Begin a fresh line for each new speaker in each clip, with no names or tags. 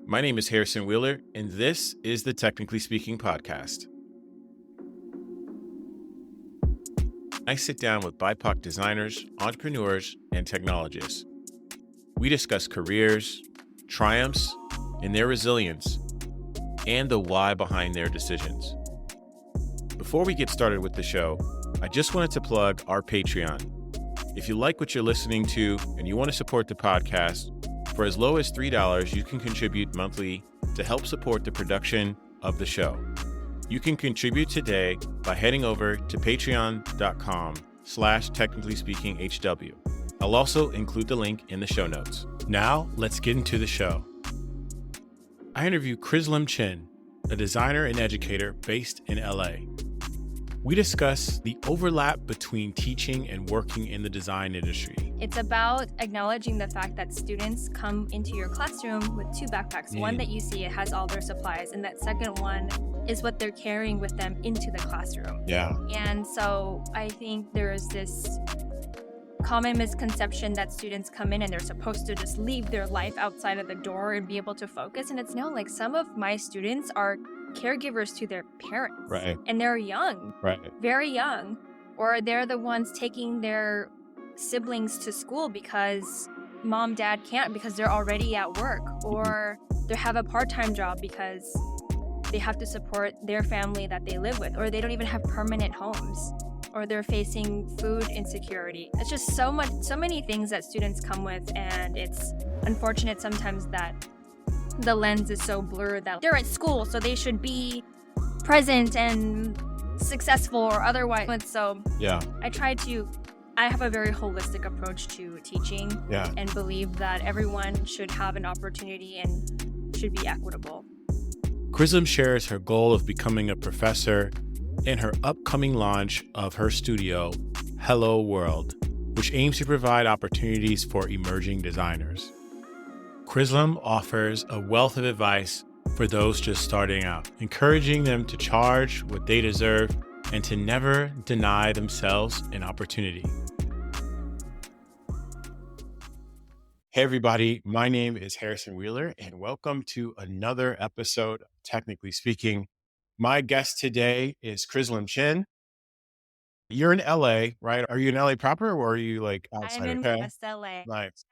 My name is Harrison Wheeler, and this is the Technically Speaking podcast. I sit down with BIPOC designers, entrepreneurs, and technologists. We discuss careers, triumphs, and their resilience, and the why behind their decisions. Before we get started with the show, I just wanted to plug our Patreon. If you like what you're listening to and you want to support the podcast, for as low as $3, you can contribute monthly to help support the production of the show. You can contribute today by heading over to patreon.com/technicallyspeakinghw. I'll also include the link in the show notes. Now, let's get into the show. I interview Krislam Chin, a designer and educator based in LA. We discuss the overlap between teaching and working in the design industry.
It's about acknowledging the fact that students come into your classroom with two backpacks. One that you see, it has all their supplies, and that second one is what they're carrying with them into the classroom.
Yeah.
And so I think there's this common misconception that students come in and they're supposed to just leave their life outside of the door and be able to focus. And it's no, like some of my students are caregivers to their parents.
Right.
And they're young. Right. Very young. Or they're the ones taking their siblings to school because mom, dad can't because they're already at work. Or they have a part-time job because they have to support their family that they live with. Or they don't even have permanent homes. Or they're facing food insecurity. It's just so many things that students come with, and it's unfortunate sometimes that the lens is so blurred that they're at school, so they should be present and successful or otherwise. So yeah, I have a very holistic approach to teaching and believe that everyone should have an opportunity and should be equitable.
Krislam shares her goal of becoming a professor in her upcoming launch of her studio, Hello World, which aims to provide opportunities for emerging designers. Krislam offers a wealth of advice for those just starting out, encouraging them to charge what they deserve and to never deny themselves an opportunity. Hey everybody, my name is Harrison Wheeler and welcome to another episode of Technically Speaking. My guest today is Krislam Chin. You're in LA, right? Are you in LA proper or are you like outside?
I'm in West LA.
Nice.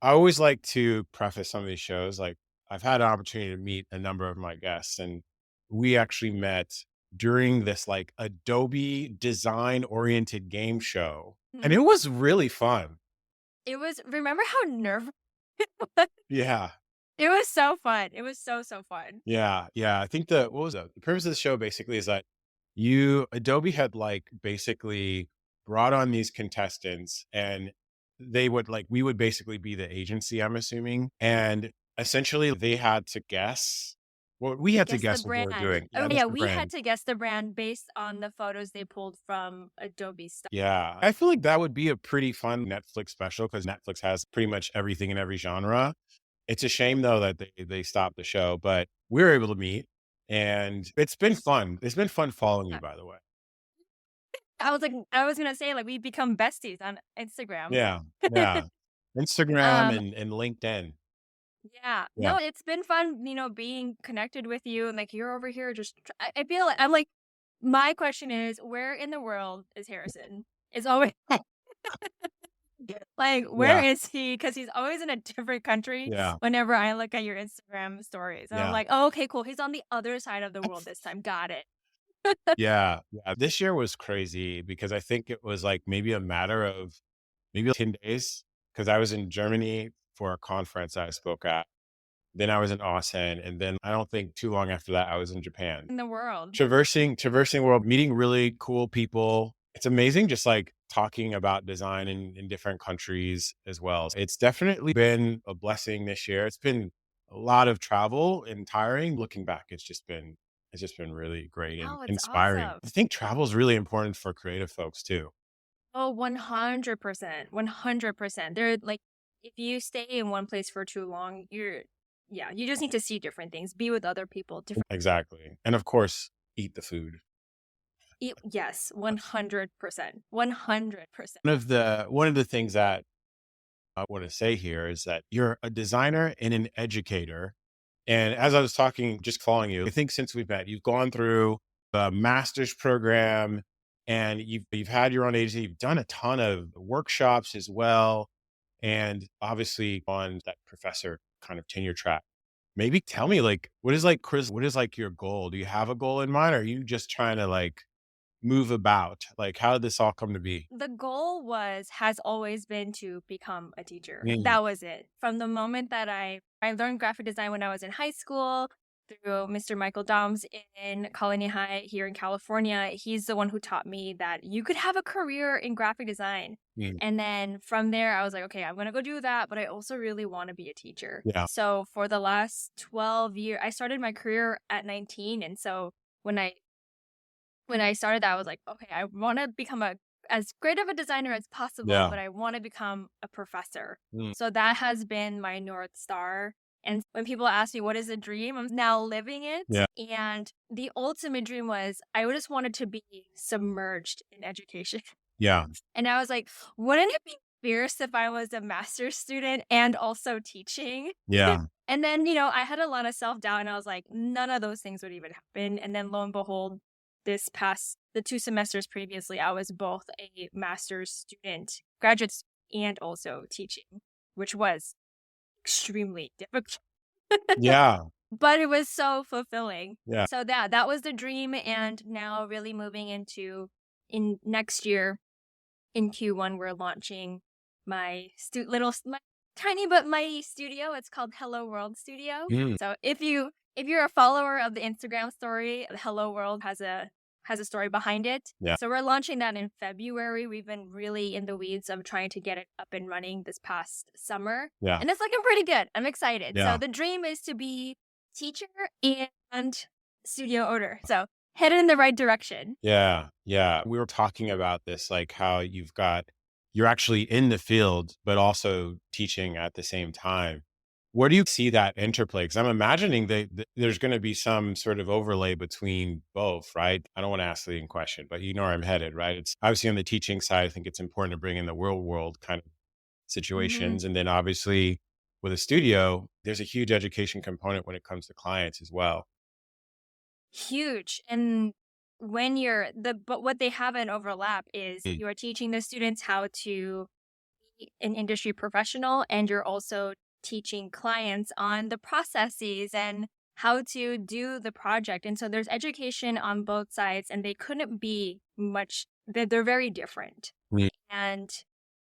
I always like to preface some of these shows. Like I've had an opportunity to meet a number of my guests, and we actually met during this like Adobe design oriented game show. And it was really fun.
Remember how nerve it was?
Yeah.
It was so fun. It was so fun.
Yeah. I think the purpose of the show basically is that Adobe had like basically brought on these contestants, and we would basically be the agency, I'm assuming. And essentially they had to guess what we had to guess what we were doing.
We had to guess the brand based on the photos they pulled from Adobe stuff.
Yeah. I feel like that would be a pretty fun Netflix special because Netflix has pretty much everything in every genre. It's a shame though that they stopped the show, but we were able to meet and it's been fun. It's been fun following you, by the way.
I was going to say, like, we become besties on Instagram.
Yeah. Instagram and LinkedIn.
Yeah. No, it's been fun, being connected with you. And like, you're over here I feel like I'm like, my question is, where in the world is Harrison? It's always like, where is he? Because he's always in a different country whenever I look at your Instagram stories. And I'm like, oh, okay, cool. He's on the other side of the world this time. Got it.
Yeah. This year was crazy because I think it was like maybe a matter of maybe 10 days because I was in Germany for a conference I spoke at. Then I was in Austin. And then I don't think too long after that, I was in Japan.
In the world.
Traversing the world, meeting really cool people. It's amazing just like talking about design in different countries as well. It's definitely been a blessing this year. It's been a lot of travel and tiring. Looking back, it's just been really great and inspiring.
Awesome.
I think travel is really important for creative folks too.
Oh, 100%. 100%. They're like, if you stay in one place for too long, you just need to see different things, be with other people.
Exactly. And of course, eat the food.
Yes, 100%. 100%.
One of the things that I want to say here is that you're a designer and an educator And as I was talking, just following you, I think since we've met, you've gone through a master's program and you've had your own agency, you've done a ton of workshops as well. And obviously on that professor kind of tenure track. Maybe tell me like, what is like, Chris, what is like your goal? Do you have a goal in mind? Or are you just trying to like move about? Like, how did this all come to be?
The goal has always been to become a teacher.
Mm,
That was it. From the moment that I learned graphic design when I was in high school through Mr. Michael Doms in Colony High here in California. He's the one who taught me that you could have a career in graphic design.
mm,
And then from there, I was like, okay, I'm going to go do that. But I also really want to be a teacher.
yeah.
So for the last 12 years, I started my career at 19. And so when I started that, I was like, okay, I want to become as great of a designer as possible,
Yeah.
but I want to become a professor.
Mm,
So that has been my North Star. And when people ask me what is a dream, I'm now living it.
yeah.
And the ultimate dream was I just wanted to be submerged in education.
Yeah.
And I was like, wouldn't it be fierce if I was a master's student and also teaching?
Yeah.
And then, I had a lot of self-doubt and I was like, none of those things would even happen. And then lo and behold, the 2 semesters previously, I was both a master's student, graduate student, and also teaching, which was extremely difficult,
Yeah.
but it was so fulfilling.
Yeah.
So that was the dream. And now really moving in next year in Q1, we're launching my my tiny but mighty studio. It's called Hello World Studio.
Mm,
So if you're a follower of the Instagram story, Hello World has a story behind it.
yeah.
So we're launching that in February. We've been really in the weeds of trying to get it up and running this past summer.
Yeah.
And it's looking pretty good. I'm excited.
Yeah.
So the dream is to be teacher and studio owner. So headed in the right direction.
Yeah. Yeah. We were talking about this, like how you're actually in the field, but also teaching at the same time. Where do you see that interplay? Because I'm imagining that there's going to be some sort of overlay between both, right? I don't want to ask the leading question, but you know where I'm headed, right? It's obviously on the teaching side, I think it's important to bring in the real world kind of
Mhm.
situations. And then obviously with a studio, there's a huge education component when it comes to clients as well.
Huge. And but what they have in overlap is
Mm,
you are teaching the students how to be an industry professional, and you're also teaching clients on the processes and how to do the project. And so there's education on both sides, and they couldn't be much, they're very different.
mm,
And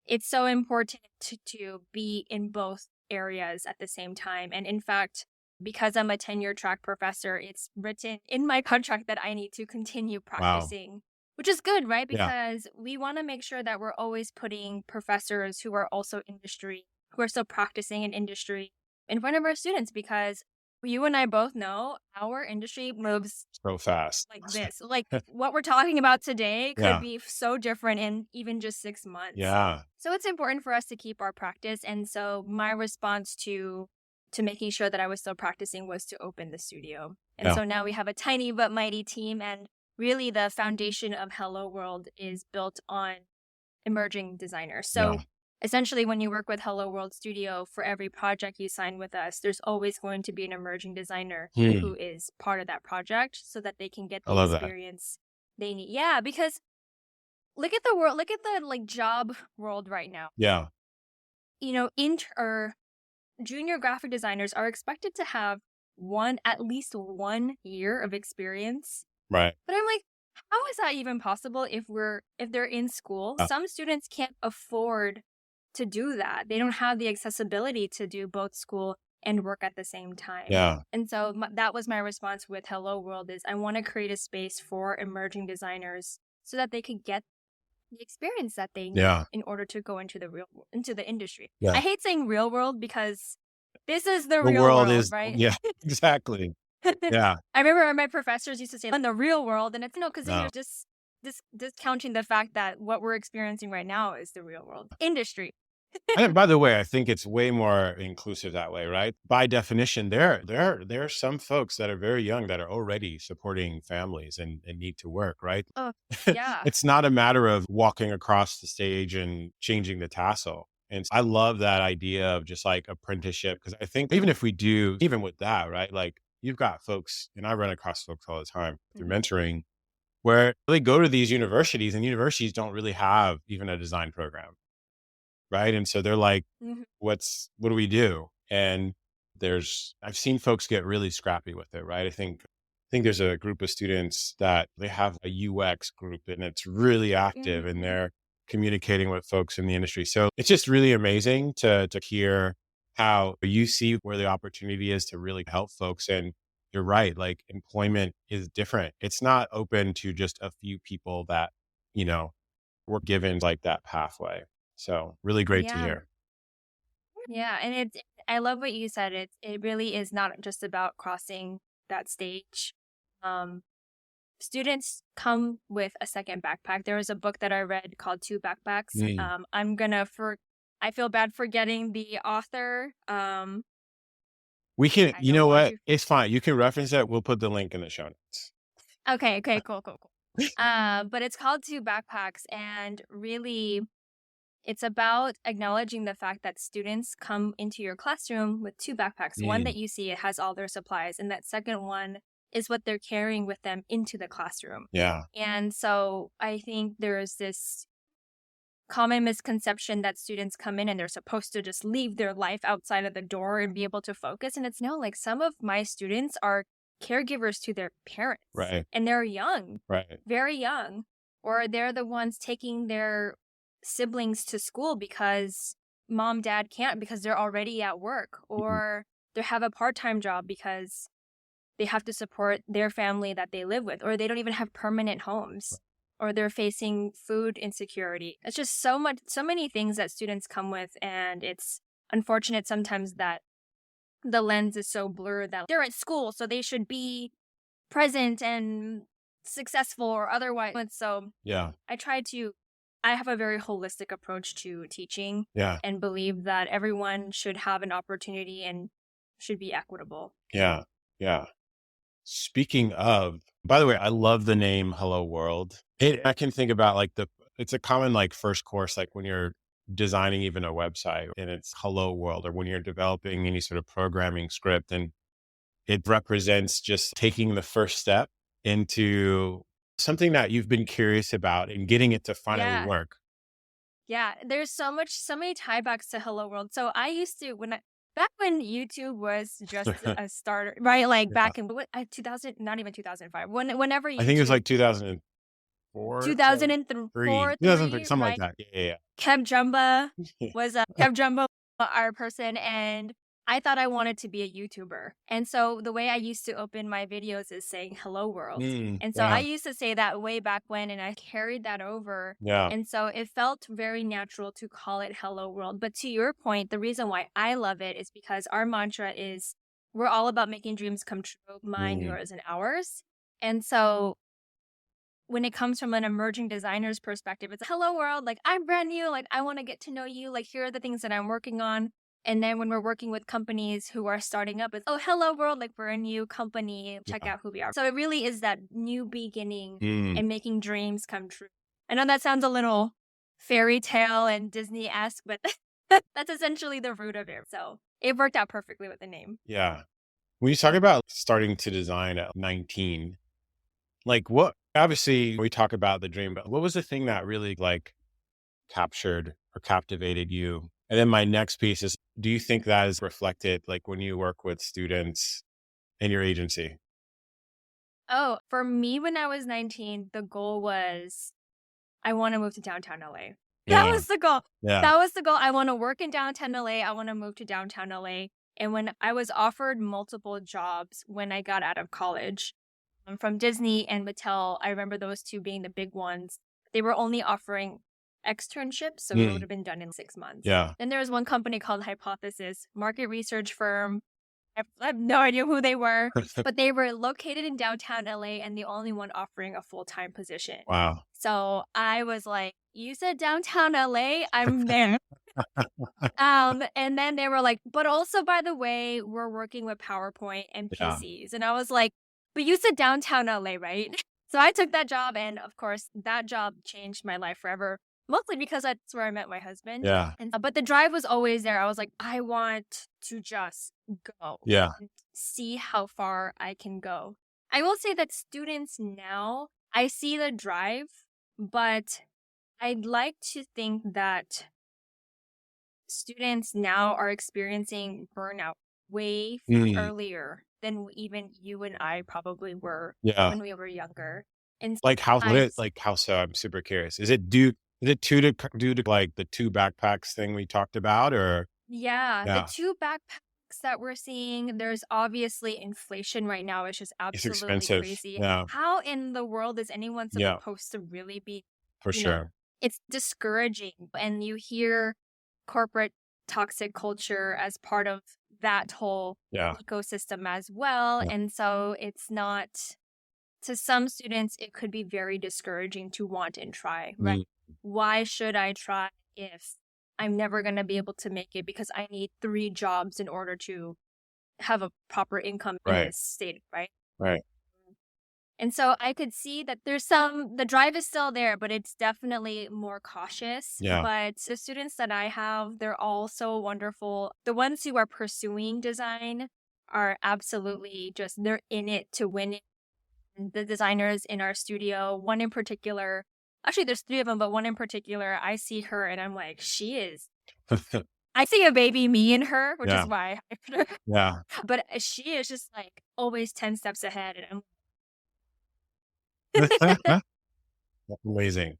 it's so important to be in both areas at the same time. And in fact, because I'm a tenure track professor, it's written in my contract that I need to continue
wow.
practicing, which is good, right?
Yeah.
Because we want to make sure that we're always putting professors who are also industry, who are still practicing in industry in front of our students, because you and I both know our industry moves
So fast.
like this. Like what we're talking about today could
Yeah.
be so different in even just 6 months.
Yeah.
So it's important for us to keep our practice. And so my response to making sure that I was still practicing was to open the studio. And
Yeah.
so now we have a tiny but mighty team, and really the foundation of Hello World is built on emerging designers. So
Yeah.
essentially, when you work with Hello World Studio, for every project you sign with us, there's always going to be an emerging designer
Hmm.
who is part of that project so that they can get
I
the
love that.
experience they need. Yeah, because look at the world, look at the like job world right now.
Yeah.
Or junior graphic designers are expected to have at least 1 year of experience.
Right.
But I'm like, how is that even possible if they're in school?
Yeah.
Some students can't afford to do that. They don't have the accessibility to do both school and work at the same time.
Yeah.
And so that was my response with Hello World is I want to create a space for emerging designers so that they could get the experience that they need
Yeah.
in order to go into the industry.
Yeah.
I hate saying real world because this is the
The
real
world
world,
is,
right?
yeah, exactly. Yeah.
I remember my professors used to say in the real world, and it's no, because then
No.
you're just discounting the fact that what we're experiencing right now is the real world industry.
And by the way, I think it's way more inclusive that way, right? By definition, there are some folks that are very young that are already supporting families and need to work, right?
Oh, yeah.
It's not a matter of walking across the stage and changing the tassel. And I love that idea of just like apprenticeship. Cause I think even if we do, even with that, right? Like you've got folks, and I run across folks all the time through
Mhm.
mentoring where they go to these universities and universities don't really have even a design program. Right. And so they're like,
Mhm.
what do we do? And I've seen folks get really scrappy with it. Right. I think there's a group of students that they have a UX group and it's really active and
Mhm.
they're communicating with folks in the industry. So it's just really amazing to hear how you see where the opportunity is to really help folks. And you're right. Like employment is different. It's not open to just a few people that, you know, were given like that pathway. So really great to
Yeah.
hear.
Yeah, and I love what you said. It really is not just about crossing that stage. Um, Students come with a second backpack. There was a book that I read called Two Backpacks.
Mm.
I feel bad forgetting the author.
We can,
I
you
don't
know
want
what?
to.
It's fine. You can reference that. We'll put the link in the show notes.
Okay, okay, cool, cool, cool. But it's called Two Backpacks, and really, it's about acknowledging the fact that students come into your classroom with two backpacks. One
Mm.
that you see it has all their supplies, and that second one is what they're carrying with them into the classroom.
Yeah.
And so I think there's this common misconception that students come in and they're supposed to just leave their life outside of the door and be able to focus. And it's no, like some of my students are caregivers to their parents
Right.
and they're young,
Right.
very young, or they're the ones taking their siblings to school because mom, dad can't because they're already at work,
Mhm.
or they have a part time job because they have to support their family that they live with, or they don't even have permanent homes, or they're facing food insecurity. It's just so many things that students come with. And it's unfortunate sometimes that the lens is so blurred that they're at school, so they should be present and successful or otherwise. And so
Yeah.
I have a very holistic approach to teaching
Yeah.
and believe that everyone should have an opportunity and should be equitable.
Yeah. Yeah. Speaking of, by the way, I love the name Hello World. I can think about like it's a common like first course, like when you're designing even a website and it's Hello World, or when you're developing any sort of programming script. And it represents just taking the first step into something that you've been curious about and getting it to finally
Yeah.
work.
Yeah, there's so many tiebacks to Hello World. So I used to back when YouTube was just a starter, right? Like
Yeah.
back in 2000, not even 2005. Whenever
I think it was
YouTube
like 2004,
2004,
2003,
3,
something like
right?
that. Yeah.
Kev Jumba, our person, and I thought I wanted to be a YouTuber. And so the way I used to open my videos is saying hello world. And so I
Yeah.
used to say that way back when, and I carried that over.
Yeah.
And so it felt very natural to call it hello world. But to your point, the reason why I love it is because our mantra is we're all about making dreams come true, mine,
Mm.
yours, and ours. And so when it comes from an emerging designer's perspective, it's hello world, like I'm brand new, like I want to get to know you, like here are the things that I'm working on. And then when we're working with companies who are starting up, it's oh hello world, like we're a new company, check
Yeah.
out who we are. So it really is that new beginning
Mm.
and making dreams come true. I know that sounds a little fairy tale and Disney-esque, but that's essentially the root of it. So it worked out perfectly with the name.
Yeah. When you talk about starting to design at 19, like what, obviously we talk about the dream, but what was the thing that really like captured or captivated you? And then my next piece is, do you think that is reflected like when you work with students in your agency?
Oh, for me, when I was 19, the goal was I want to move to downtown LA. That
Yeah.
was the goal.
Yeah.
That was the goal. I want to work in downtown LA. I want to move to downtown LA. And when I was offered multiple jobs when I got out of college, from Disney and Mattel, I remember those two being the big ones. They were only offering externships, so it would have been done in 6 months.
Yeah.
Then there was one company called Hypothesis, market research firm. I have no idea who they were, but they were located in downtown LA and the only one offering a full-time position.
Wow.
So I was like, you said downtown LA, I'm there. And then they were like, but also, by the way, we're working with PowerPoint and
Yeah.
PCs. And I was like, but you said downtown LA, right? So I took that job. And of course, that job changed my life forever. Mostly because that's where I met my husband.
Yeah.
But the drive was always there. I was like, I want to just go
Yeah.
and see how far I can go. I will say that students now, I see the drive, but I'd like to think that students now are experiencing burnout way
Mm.
earlier than even you and I probably were
Yeah.
when we were younger. And
Like how
sometimes,
how so? I'm super curious. Is it due to like the two backpacks thing we talked about, or
yeah, the
yeah,
two backpacks that we're seeing, there's obviously inflation right now. It's just
it's
absolutely
expensive.
crazy.
Yeah.
How in the world is anyone
Yeah,
supposed to really be,
for
you know,
sure.
it's discouraging. And you hear corporate toxic culture as part of that whole
Yeah.
ecosystem as well.
Yeah.
And so it's not, to some students, it could be very discouraging to want and try, right?
Mm.
Why should I try if I'm never going to be able to make it because I need 3 jobs in order to have a proper income in
Right.
this state, right?
Right.
And so I could see that the drive is still there, but it's definitely more cautious.
Yeah.
But the students that I have, they're all so wonderful. The ones who are pursuing design are absolutely just, they're in it to win it. The designers in our studio, one in particular, actually there's 3 of them, but one in particular, I see her and I'm like, she is, I see a baby me in her, which
Yeah.
is why I put her.
Yeah.
But she is just like always 10 steps ahead. And
Amazing.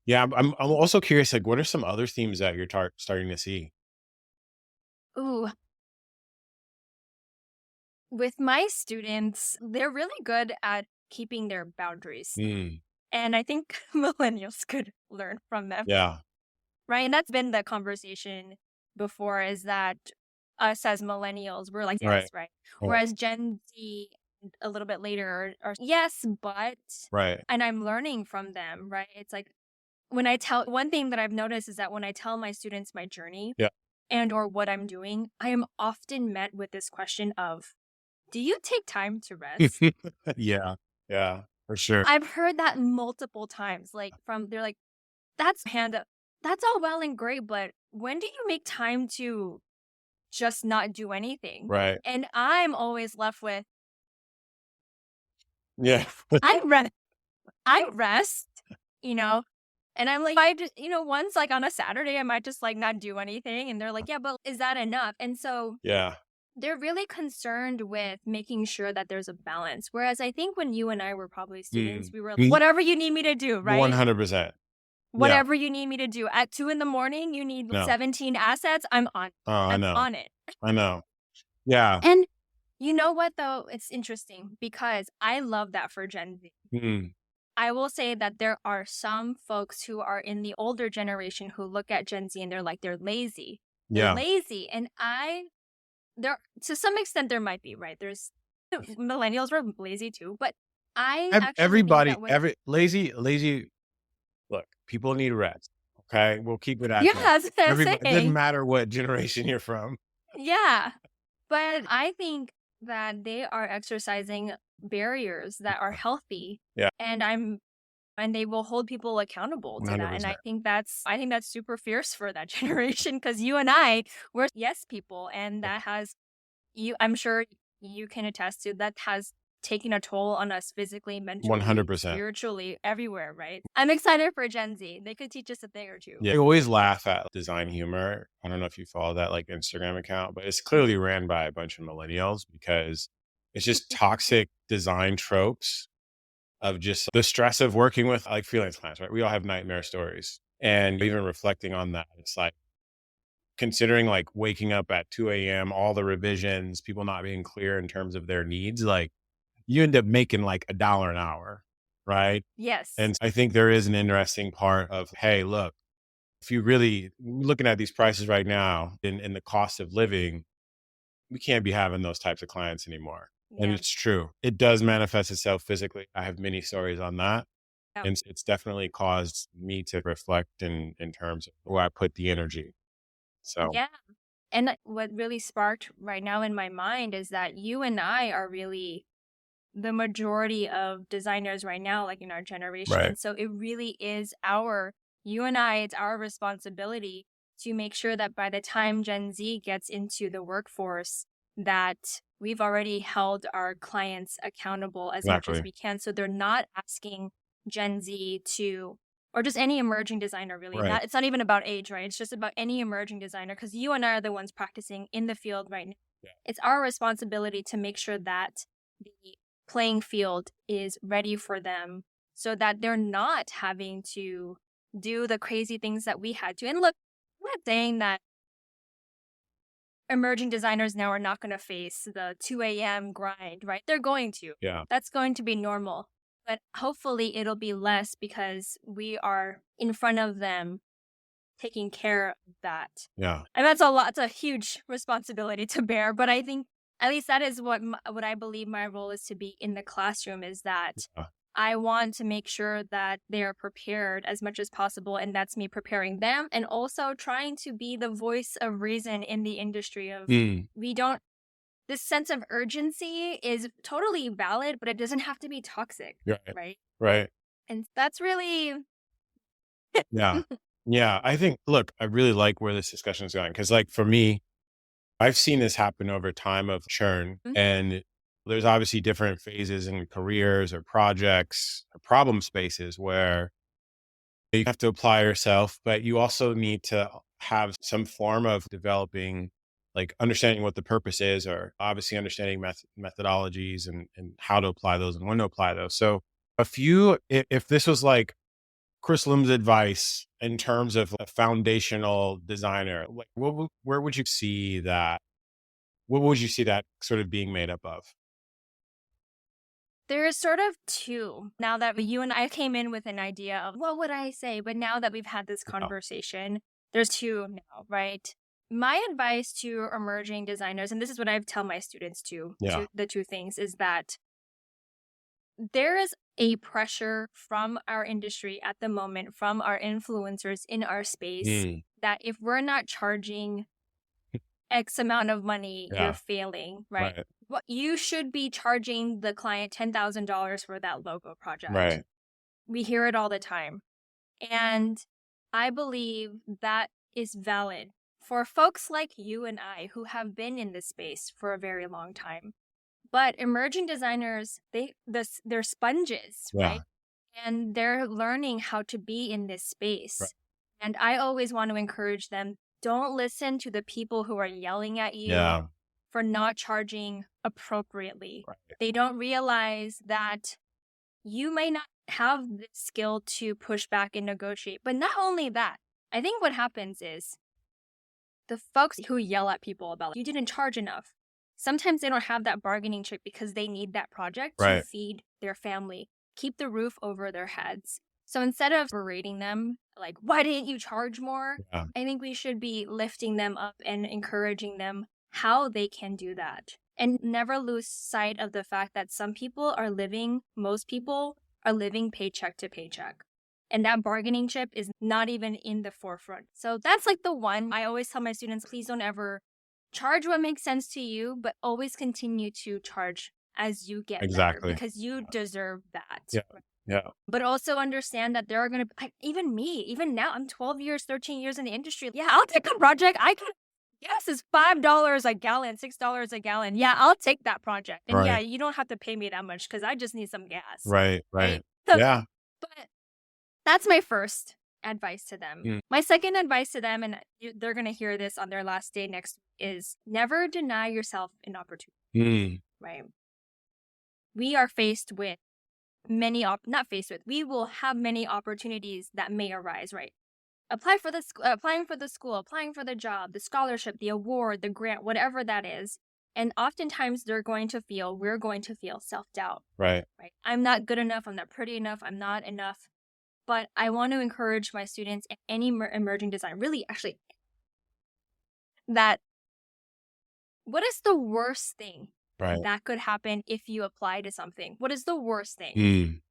Yeah, I'm also curious, like, what are some other themes that you're starting to see?
ooh, with my students, they're really good at keeping their boundaries.
Mm.
And I think millennials could learn from them.
Yeah.
Right. And that's been the conversation before, is that us as millennials, we're like,
Right.
yes, right.
Right.
Whereas Gen Z a little bit later are yes, but,
Right.
and I'm learning from them, right? It's like one thing that I've noticed is that when I tell my students my journey
Yeah.
and or what I'm doing, I am often met with this question of, do you take time to rest?
Yeah. Yeah. For sure.
I've heard that multiple times, like they're like, that's all well and great, but when do you make time to just not do anything?
Right.
And I'm always left with,
Yeah.
I rest, I rest, you know? And I'm like, I just, once like on a Saturday, I might just like not do anything. And they're like, yeah, but is that enough? And so
Yeah.
they're really concerned with making sure that there's a balance. Whereas I think when you and I were probably students, we were like, whatever you need me to do, right?
100%.
Whatever you need me to do. At 2 a.m, you need
No.
17 assets. I'm on.
Oh, I
I'm
know.
on it.
I know. Yeah.
And you know what, though? It's interesting because I love that for Gen Z.
Mm.
I will say that there are some folks who are in the older generation who look at Gen Z and they're like, they're lazy. They're
Yeah.
lazy. And there, to some extent, there might be, right? There's millennials were lazy too, but I actually
Everybody,
think that
lazy. Look, people need rest. Okay, we'll keep it at
yeah,
that.
that's what I'm
Everybody, it doesn't
saying.
matter what generation you're from.
Yeah. But I think that they are exercising barriers that are healthy.
Yeah.
And they will hold people accountable to that. And
100%.
I think that's super fierce for that generation, because you and I, we're yes people, and that has I'm sure you can attest to, that has taken a toll on us physically, mentally,
100%.
spiritually, everywhere, right? I'm excited for Gen Z. They could teach us a thing or two.
Yeah, I always laugh at design humor. I don't know if you follow that like Instagram account, but it's clearly ran by a bunch of millennials because it's just toxic design tropes of just the stress of working with like freelance clients, right? We all have nightmare stories. And even reflecting on that, it's like considering like waking up at 2 a.m., all the revisions, people not being clear in terms of their needs, like you end up making like $1 an hour, right?
Yes.
And I think there is an interesting part of, hey, look, if you really looking at these prices right now in the cost of living, we can't be having those types of clients anymore. And
Yeah.
it's true. It does manifest itself physically. I have many stories on that.
Yeah.
And it's definitely caused me to reflect in terms of where I put the energy. So
Yeah. And what really sparked right now in my mind is that you and I are really the majority of designers right now, like in our generation.
Right.
And so it really is our you and I, it's our responsibility to make sure that by the time Gen Z gets into the workforce, that we've already held our clients accountable as much as we can. So they're not asking Gen Z to, or just any emerging designer, really.
Right.
It's not even about age, right? It's just about any emerging designer, because you and I are the ones practicing in the field right now.
Yeah.
It's our responsibility to make sure that the playing field is ready for them so that they're not having to do the crazy things that we had to. And look, I'm not saying that emerging designers now are not going to face the 2 a.m. grind, right? They're going to.
Yeah.
That's going to be normal. But hopefully it'll be less because we are in front of them taking care of that.
Yeah.
And that's a lot. It's a huge responsibility to bear. But I think at least that is what I believe my role is to be in the classroom, is that I want to make sure that they are prepared as much as possible. And that's me preparing them and also trying to be the voice of reason in the industry of this sense of urgency is totally valid, but it doesn't have to be toxic. Right.
Right.
And that's really.
Yeah. Yeah. I think, look, I really like where this discussion is going. Cause like for me, I've seen this happen over time of churn, and there's obviously different phases in careers or projects or problem spaces where you have to apply yourself, but you also need to have some form of developing, like understanding what the purpose is, or obviously understanding methodologies and how to apply those and when to apply those. So if this was like Krislam's advice in terms of a foundational designer, like where would you see that? What would you see that sort of being made up of?
There's sort of two. Now that you and I came in with an idea of what would I say, but now that we've had this conversation, there's two now, right? My advice to emerging designers, and this is what I tell my students too, the two things, is that there is a pressure from our industry at the moment, from our influencers in our space, that if we're not charging X amount of money, you're failing, right? Well, you should be charging the client $10,000 for that logo project.
Right.
We hear it all the time. And I believe that is valid for folks like you and I who have been in this space for a very long time. But emerging designers, they're sponges, right? And they're learning how to be in this space. Right. And I always want to encourage them, don't listen to the people who are yelling at you for not charging appropriately. Right. They don't realize that you may not have the skill to push back and negotiate. But not only that, I think what happens is the folks who yell at people about you didn't charge enough, sometimes they don't have that bargaining chip because they need that project to feed their family, keep the roof over their heads. So instead of berating them, like, why didn't you charge more? I think we should be lifting them up and encouraging them how they can do that. And never lose sight of the fact that most people are living paycheck to paycheck. And that bargaining chip is not even in the forefront. So that's like the one. I always tell my students, please don't ever charge what makes sense to you, but always continue to charge as you get better, because you deserve that.
Yeah.
But also understand that there are going to, even now, I'm 12 years, 13 years in the industry. Yeah, I'll take a project. Gas is $5 a gallon, $6 a gallon. Yeah, I'll take that project. And you don't have to pay me that much because I just need some gas.
Right.
So,
yeah.
But that's my first advice to them. My second advice to them, and they're going to hear this on their last day next week, is never deny yourself an opportunity. Right? We are faced with we will have many opportunities that may arise, right? Applying for the school, applying for the job, the scholarship, the award, the grant, whatever that is. And oftentimes we're going to feel self-doubt.
Right.
I'm not good enough. I'm not pretty enough. I'm not enough. But I want to encourage my students and any emerging design, really, actually, that what is the worst thing that could happen if you apply to something? What is the worst thing?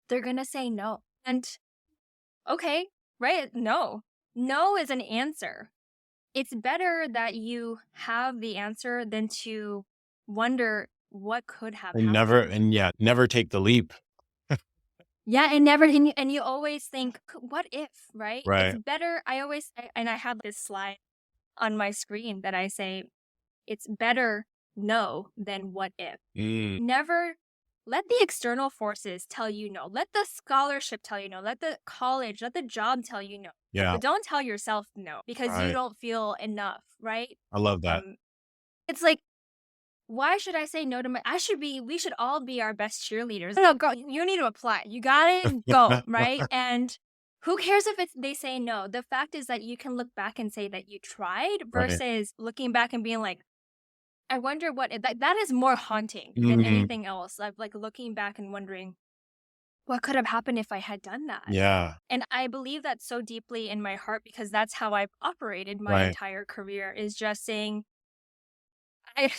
They're going to say no. And okay, right? No is an answer. It's better that you have the answer than to wonder what could have happened.
Never take the leap.
Yeah, and you always think, what if, right? It's
Right.
better. And I have this slide on my screen that I say, it's better no than what if.
Mm,
Never let the external forces tell you no. Let the scholarship tell you no. Let the college, let the job tell you no.
yeah.
But don't tell yourself no because you
Right.
don't feel enough, right?
I love that.
It's like, why should I say no to we should all be our best cheerleaders. No, go, you need to apply. You gotta go, right? And who cares if they say no? The fact is that you can look back and say that you tried
Right.
versus looking back and being like, I wonder that is more haunting than
Mhm.
anything else. Like looking back and wondering what could have happened if I had done that.
Yeah.
And I believe that so deeply in my heart because that's how I've operated my
Right.
entire career is just saying, I,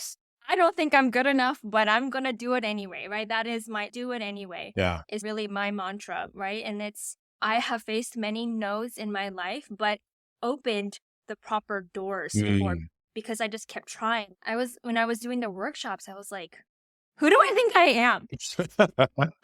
I don't think I'm good enough, but I'm going to do it anyway, right? That is my do it anyway
Yeah.
is really my mantra, right? And I have faced many no's in my life, but opened the proper doors for
Mm.
because I just kept trying. When I was doing the workshops, I was like, who do I think I am?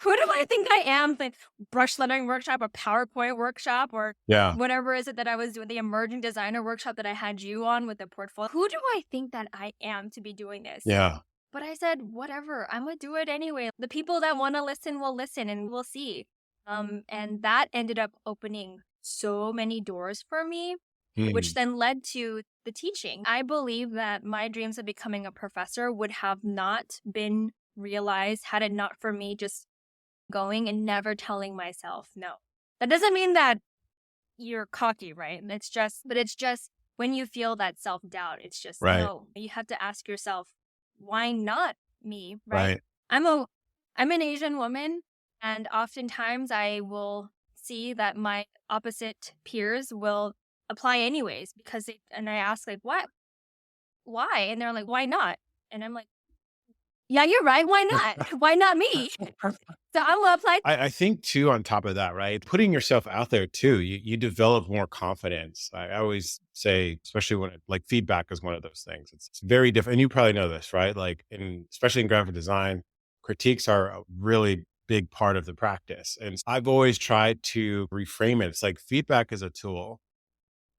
Who do I think I am? The brush lettering workshop or PowerPoint workshop or
Yeah.
whatever is it that I was doing, the emerging designer workshop that I had you on with the portfolio. Who do I think that I am to be doing this?
Yeah.
But I said, whatever, I'm going to do it anyway. The people that want to listen will listen and we'll see. And that ended up opening so many doors for me, which
Mm.
then led to the teaching. I believe that my dreams of becoming a professor would have not been realized had it not for me just going and never telling myself no. That doesn't mean that you're cocky, right? But it's just when you feel that self-doubt, it's just
Right.
no. You have to ask yourself, why not me, right?
Right.
I'm an Asian woman, and oftentimes I will see that my opposite peers will apply anyways and I ask like, what? Why? And they're like, why not? And I'm like, yeah, you're right. Why not? Why not me? So I'm gonna apply.
I think too, on top of that, right? Putting yourself out there too, you develop more confidence. I always say, especially when like feedback is one of those things. It's very different. And you probably know this, right? Like especially in graphic design, critiques are a really big part of the practice. And I've always tried to reframe it. It's like feedback is a tool.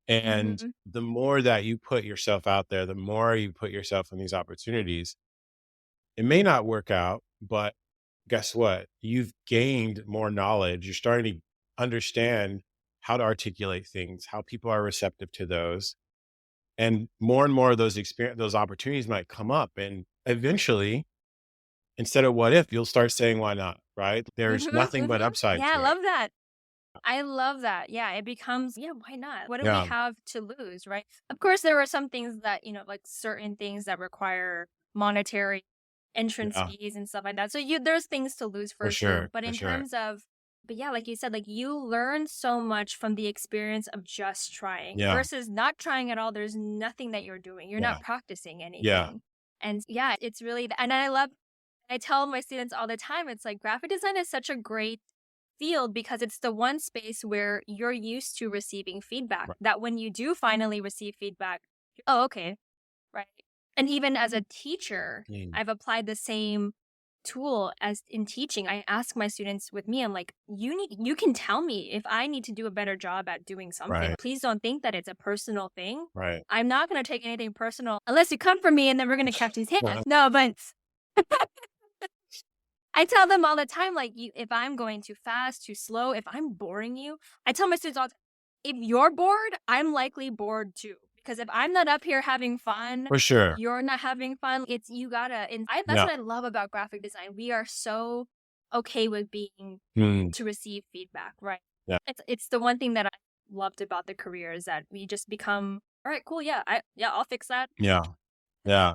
And
Mhm.
the more that you put yourself out there, the more you put yourself in these opportunities, it may not work out, but guess what? You've gained more knowledge. You're starting to understand how to articulate things, how people are receptive to those. And more of those opportunities might come up. And eventually, instead of what if, you'll start saying why not, right? There's
Mhm,
nothing but
mhm.
upside
Yeah, I
to it.
love that. I love that. Yeah, it becomes, yeah, why not? What do we
Yeah.
have to lose, right? Of course, there are some things that, like certain things that require monetary entrance
Yeah.
fees and stuff like that. So there's things to lose
For
for sure.
sure.
But
For
in
sure.
terms of, but yeah, like you said, like you learn so much from the experience of just trying
Yeah.
versus not trying at all. There's nothing that you're doing. You're
Yeah.
not practicing
Yeah.
anything. And yeah, it's really, and I tell my students all the time, it's like graphic design is such a great field because it's the one space where you're used to receiving feedback
Right.
that when you do finally receive feedback, oh, okay, right. And even as a teacher,
Mm.
I've applied the same tool as in teaching. I ask my students with me, I'm like, you can tell me if I need to do a better job at doing something.
Right.
Please don't think that it's a personal thing.
Right.
I'm not going to take anything personal unless you come for me and then we're going to catch his hands. No, but I tell them all the time, like, if I'm going too fast, too slow, if I'm boring you, I tell my students all the time, if you're bored, I'm likely bored too. Because if I'm not up here having fun,
For sure.
you're not having fun. That's
Yeah.
what I love about graphic design. We are so okay with being
Mm.
to receive feedback, right?
Yeah.
It's the one thing that I loved about the career is that we just become, all right, cool, yeah, I'll fix that.
Yeah. Yeah.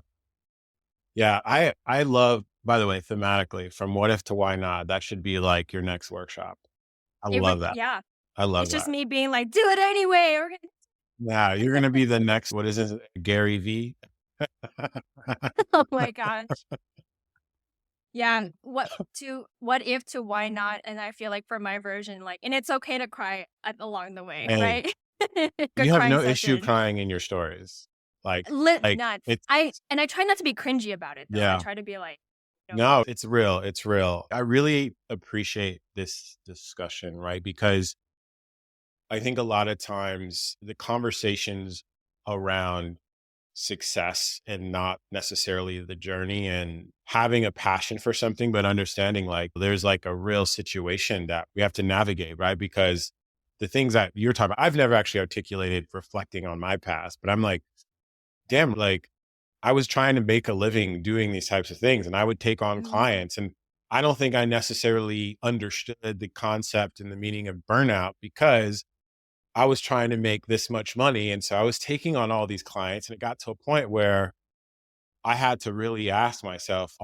Yeah. I love, by the way, thematically, from what if to why not, that should be like your next workshop. I love that.
Yeah,
I love
it's just
that.
me being like, do it anyway. We're gonna
Yeah, you're gonna be the next, what is it, Gary V?
Oh my gosh. Yeah. What if to why not? And I feel like for my version, like, and it's okay to cry along the way,
Hey,
right? Good
you have
crying
no issue
session.
crying in your stories. Like
Nuts.
it's
I try not to be cringy about it though. I
yeah,
try to be like,
No, it's real. It's real. I really appreciate this discussion, right? Because I think a lot of times the conversations around success and not necessarily the journey and having a passion for something, but understanding like there's like a real situation that we have to navigate, right? Because the things that you're talking about, I've never actually articulated reflecting on my past, but I'm like, damn, like I was trying to make a living doing these types of things and I would take on
Mhm.
clients. And I don't think I necessarily understood the concept and the meaning of burnout because I was trying to make this much money. And so I was taking on all these clients and it got to a point where I had to really ask myself,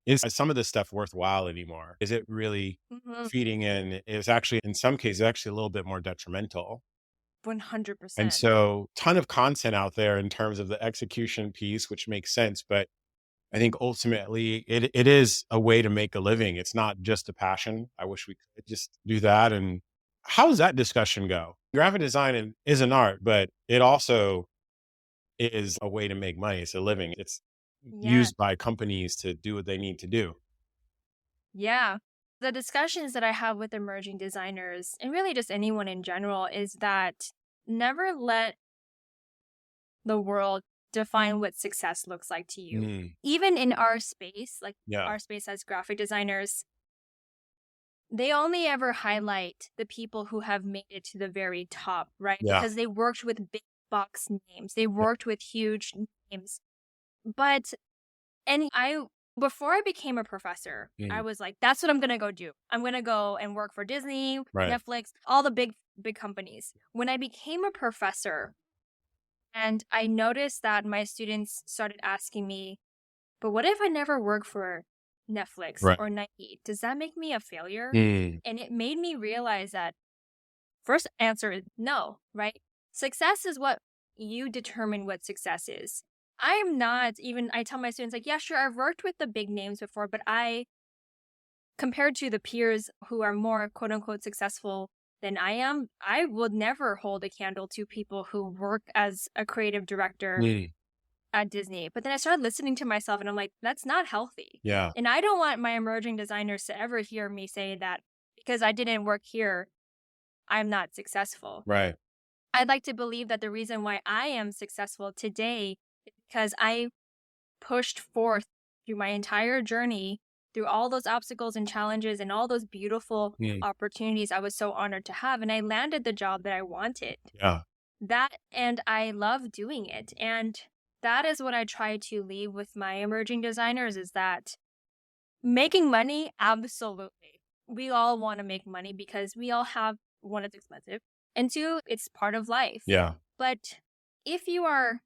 is some of this stuff worthwhile anymore? Is it really
Mhm.
feeding in? It's actually, in some cases, actually a little bit more detrimental. And
100%.
so ton of content out there in terms of the execution piece, which makes sense. But I think ultimately it is a way to make a living. It's not just a passion. I wish we could just do that. And how does that discussion go? Graphic design is an art, but it also is a way to make money. It's a living. It's
Yeah.
used by companies to do what they need to do.
Yeah. The discussions that I have with emerging designers and really just anyone in general is that never let the world define what success looks like to you.
Mm,
Even in our space, like
yeah.
our space as graphic designers, they only ever highlight the people who have made it to the very top, right?
Yeah.
Because they worked with big box names, they
Yeah.
worked with huge names. But, and I, before I became a professor, I
Mm,
was like, that's what I'm going to go do. I'm going to go and work for Disney,
right.
Netflix, all the big companies. When I became a professor, and I noticed that my students started asking me, but what if I never work for Netflix
Right.
or Nike? Does that make me a failure?
Mm,
And it made me realize that first answer is no, right? Success is what you determine what success is. I'm not even, I tell my students, like, yeah, sure, I've worked with the big names before, but compared to the peers who are more quote unquote successful than I am, I would never hold a candle to people who work as a creative director
mm,
at Disney. But then I started listening to myself and I'm like, that's not healthy.
yeah.
And I don't want my emerging designers to ever hear me say that because I didn't work here, I'm not successful.
Right.
I'd like to believe that the reason why I am successful today is because I pushed forth through my entire journey, through all those obstacles and challenges and all those beautiful
Mm,
opportunities I was so honored to have. And I landed the job that I wanted.
yeah.
That, and I love doing it. And that is what I try to leave with my emerging designers is that making money, absolutely. We all want to make money because we all have one, it's expensive, and two, it's part of life.
Yeah.
But if you are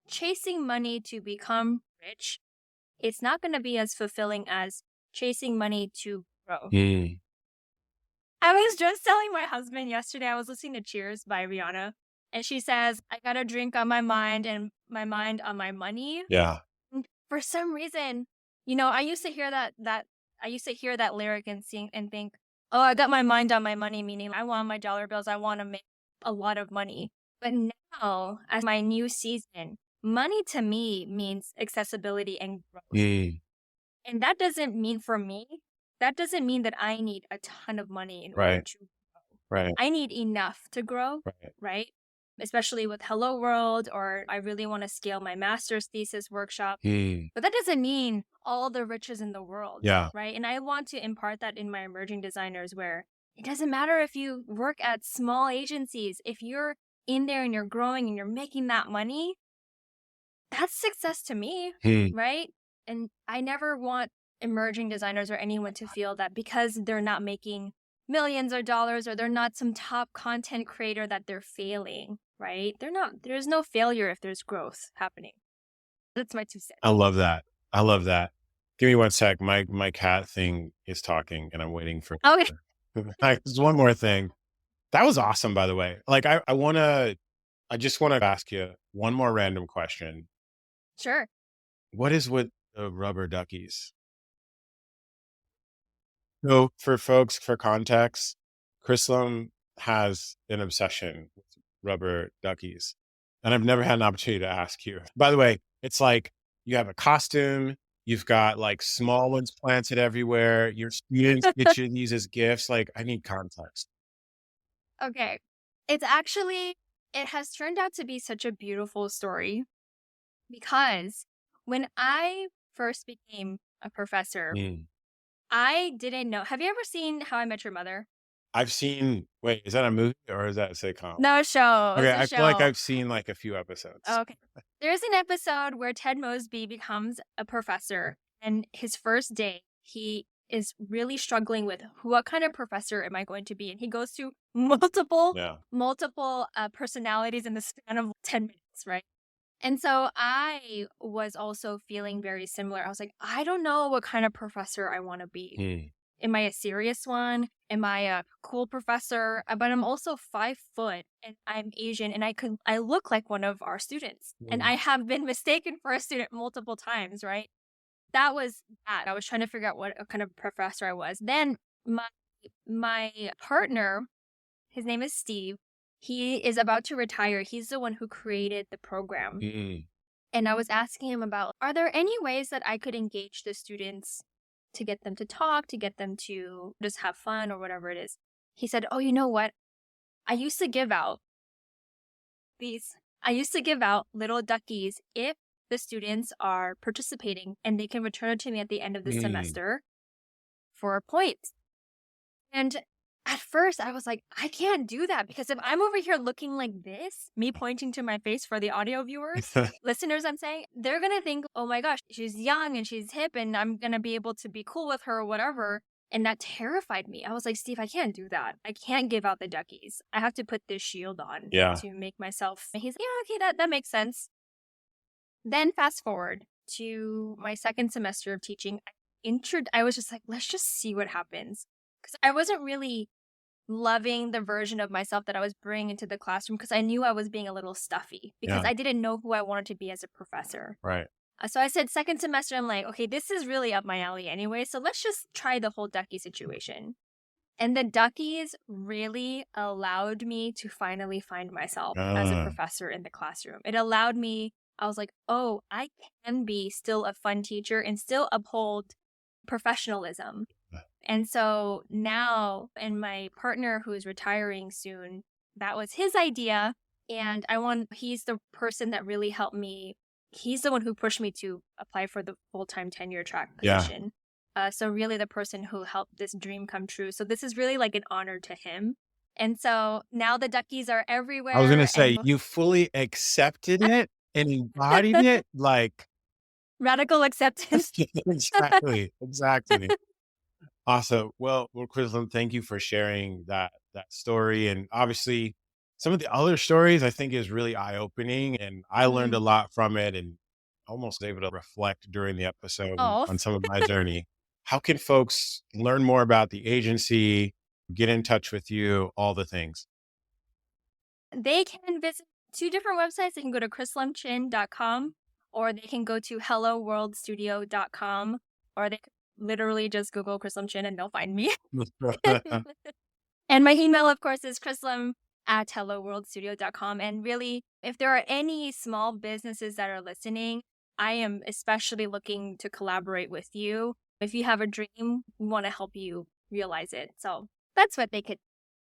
chasing money to become rich, it's not going to be as fulfilling as chasing money to grow.
Mm,
I was just telling my husband yesterday, I was listening to Cheers by Rihanna, and she says, I got a drink on my mind and my mind on my money.
yeah.
And for some reason, I used to hear I used to hear that lyric and sing and think, oh, I got my mind on my money, meaning I want my dollar bills, I want to make a lot of money. But now, as my new season, money to me means accessibility and growth.
Mm,
And that doesn't mean for me, that doesn't mean that I need a ton of money in order
right.
to grow.
Right.
I need enough to grow,
Right.
right? Especially with Hello World, or I really want to scale my master's thesis workshop.
Mm,
But that doesn't mean all the riches in the world,
yeah.
right? And I want to impart that in my emerging designers where it doesn't matter if you work at small agencies, if you're in there and you're growing and you're making that money, that's success to me,
Mm,
right? And I never want emerging designers or anyone to feel that because they're not making millions of dollars or they're not some top content creator that they're failing, right? They're not, there's no failure if there's growth happening. That's my 2 cents.
I love that. I love that. Give me one sec. My cat thing is talking and I'm waiting for
Okay,
There's one more thing. That was awesome, by the way. Like I just want to ask you one more random question.
sure.
What is with the rubber duckies? So for folks, for context, Krislam has an obsession with rubber duckies. And I've never had an opportunity to ask you. By the way, it's like you have a costume, You've got like small ones planted everywhere. Your students get you these as gifts. Like, I need context.
Okay. It has turned out to be such a beautiful story because when I first became a professor, I didn't know. Have you ever seen How I Met Your Mother?
I've seen, wait, is that a movie or is that a sitcom?
No, a show.
Okay,
It's a
I feel like
show.
I've seen like a few episodes.
Okay. There's an episode where Ted Mosby becomes a professor, and his first day, he is really struggling with what kind of professor am I going to be? And he goes through multiple personalities in the span of 10 minutes, right? And so I was also feeling very similar. I was like, I don't know what kind of professor I want to be. Am I a serious one? Am I a cool professor? But I'm also 5 foot and I'm Asian and I look like one of our students. And I have been mistaken for a student multiple times, right? That was that. I was trying to figure out what kind of professor I was. Then my partner, his name is Steve. He is about to retire. He's the one who created the program. And I was asking him about, are there any ways that I could engage the students to get them to talk, to get them to just have fun or whatever it is? He said, oh, you know what? I used to give out little duckies if the students are participating and they can return it to me at the end of the semester for points. And at first I was like, I can't do that because if I'm over here looking like this, me pointing to my face for the audio viewers, listeners, I'm saying, they're going to think, oh my gosh, she's young and she's hip and I'm going to be able to be cool with her or whatever. And that terrified me. I was like, Steve, I can't do that. I can't give out the duckies. I have to put this shield on to make myself. And he's like, yeah, okay, that makes sense. Then fast forward to my second semester of teaching. I was just like, let's just see what happens. Because I wasn't really loving the version of myself that I was bringing into the classroom because I knew I was being a little stuffy because I didn't know who I wanted to be as a professor.
Right.
So I said second semester, I'm like, okay, this is really up my alley anyway. So let's just try the whole ducky situation. And the duckies really allowed me to finally find myself as a professor in the classroom. It allowed me, I was like, oh, I can be still a fun teacher and still uphold professionalism. And so now, and my partner who is retiring soon, that was his idea. And he's the person that really helped me. He's the one who pushed me to apply for the full-time tenure track position. So really the person who helped this dream come true. So this is really like an honor to him. And so now the duckies are everywhere.
I was going to say, you fully accepted it and embodied it like
radical acceptance.
Exactly. Awesome. Well, Krislam, thank you for sharing that story. And obviously some of the other stories I think is really eye-opening and I learned a lot from it and almost was able to reflect during the episode on some of my journey. How can folks learn more about the agency, get in touch with you, all the things?
They can visit 2 different websites. They can go to krislamchin.com or they can go to helloworldstudio.com or they can literally just Google Krislam Chin and they'll find me. And my email, of course, is krislam@helloworldstudio.com. And really, if there are any small businesses that are listening, I am especially looking to collaborate with you. If you have a dream, we want to help you realize it. So that's where they could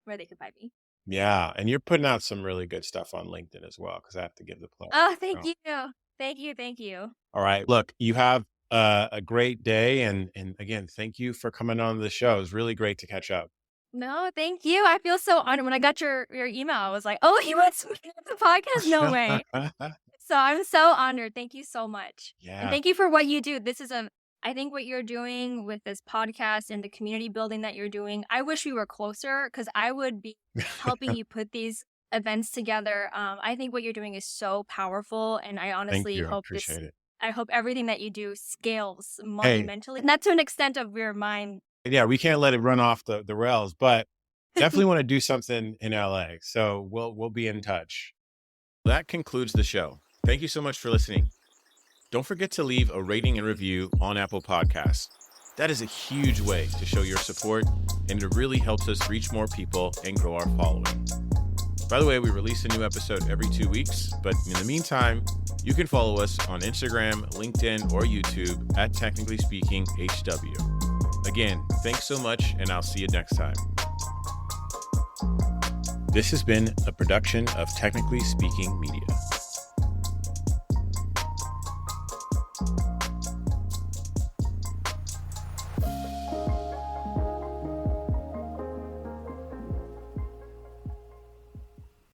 find me.
Yeah. And you're putting out some really good stuff on LinkedIn as well, because I have to give the plug.
Oh, thank you. Thank you.
All right. Look, you have a great day. And again, thank you for coming on the show. It was really great to catch up.
No, thank you. I feel so honored. When I got your email, I was like, oh, he wants to be on the podcast? No way. So I'm so honored. Thank you so much.
Yeah.
And thank you for what you do. I think what you're doing with this podcast and the community building that you're doing, I wish we were closer because I would be helping you put these events together. I think what you're doing is so powerful. And I honestly hope I hope everything that you do scales monumentally. Not to an extent of your mind.
Yeah, we can't let it run off the rails, but definitely want to do something in LA. So we'll be in touch. That concludes the show. Thank you so much for listening. Don't forget to leave a rating and review on Apple Podcasts. That is a huge way to show your support, and it really helps us reach more people and grow our following. By the way, we release a new episode every 2 weeks, but in the meantime, you can follow us on Instagram, LinkedIn, or YouTube at Technically Speaking HW. Again, thanks so much, and I'll see you next time. This has been a production of Technically Speaking Media.